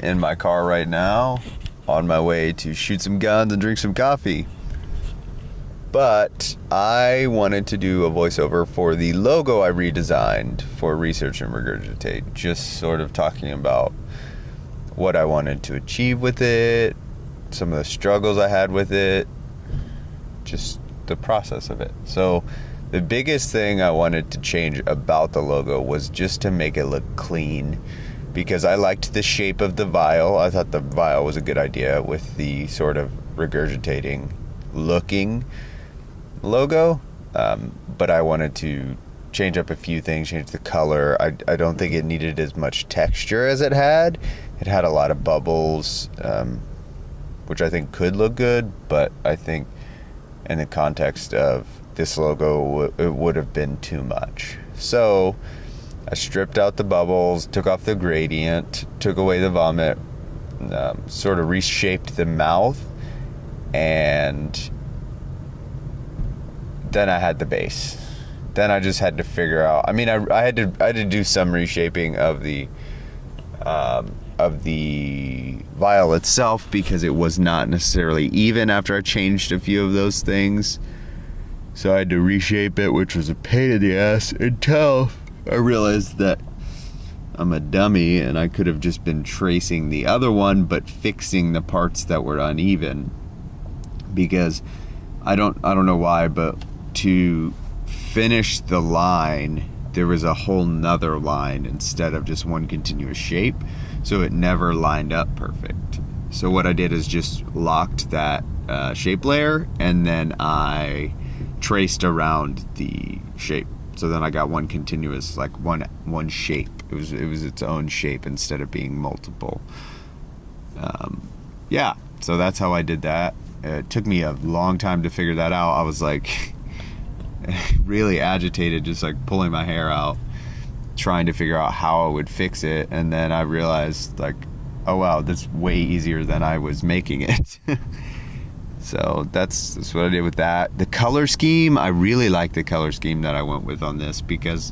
In my car right now, on my way to shoot some guns and drink some coffee. But I wanted to do a voiceover for the logo I redesigned for Research and Regurgitate, just sort of talking about what I wanted to achieve with it, some of the struggles I had with it, just the process of it. So the biggest thing I wanted to change about the logo was just to make it look clean, because I liked the shape of the vial. I thought the vial was a good idea with the sort of regurgitating looking logo, but I wanted to change up a few things, change the color. I don't think it needed as much texture as it had. It had a lot of bubbles, which I think could look good, but I think in the context of this logo, it would have been too much. So I stripped out the bubbles, took off the gradient, took away the vomit, sort of reshaped the mouth, and then I had the base. Then I just had to figure out. I mean, I had to do some reshaping of the vial itself, because it was not necessarily even after I changed a few of those things. So I had to reshape it, which was a pain in the ass, until I realized that I'm a dummy and I could have just been tracing the other one but fixing the parts that were uneven. Because I don't know why, but to finish the line, there was a whole nother line instead of just one continuous shape, so it never lined up perfect. So what I did is just locked that shape layer, and then I traced around the shape. So then I got one continuous, like one shape. It was its own shape instead of being multiple. Yeah, so that's how I did that. It took me a long time to figure that out. I was like really agitated, just like pulling my hair out, trying to figure out how I would fix it. And then I realized, like, oh wow, that's way easier than I was making it. So that's what I did with that. The color scheme, I really like the color scheme that I went with on this, because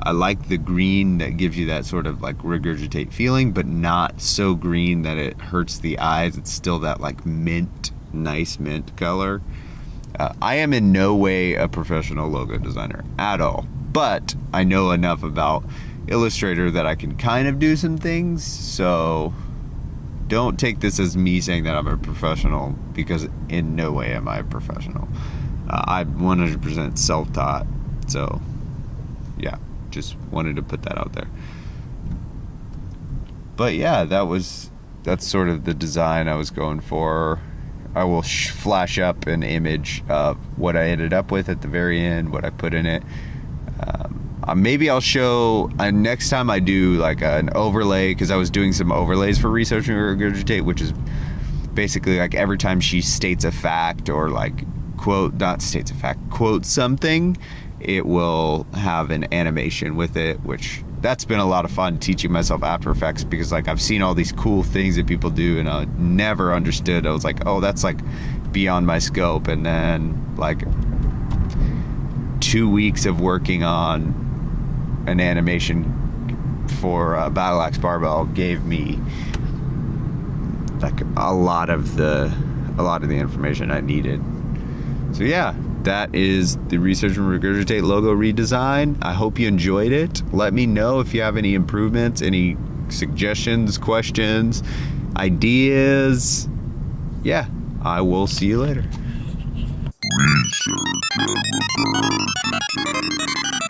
I like the green that gives you that sort of like regurgitate feeling, but not so green that it hurts the eyes. It's still that like mint, nice mint color. I am in no way a professional logo designer at all, but I know enough about Illustrator that I can kind of do some things. So don't take this as me saying that I'm a professional, because in no way am I a professional. I'm 100% self-taught. So yeah, just wanted to put that out there. But yeah, that's sort of the design I was going for. I will flash up an image of what I ended up with at the very end, what I put in it. Maybe I'll show next time I do like an overlay, because I was doing some overlays for Research and Regurgitate, which is basically like every time she states a fact or like quotes something, it will have an animation with it, which that's been a lot of fun teaching myself After Effects, because like I've seen all these cool things that people do and I never understood. I was like, oh, that's like beyond my scope. And then like 2 weeks of working on an animation for Battle Axe Barbell gave me like a lot of the information I needed. So yeah, that is the Research and Regurgitate logo redesign. I hope you enjoyed it. Let me know if you have any improvements, any suggestions, questions, ideas. Yeah, I will see you later. Research and Regurgitate.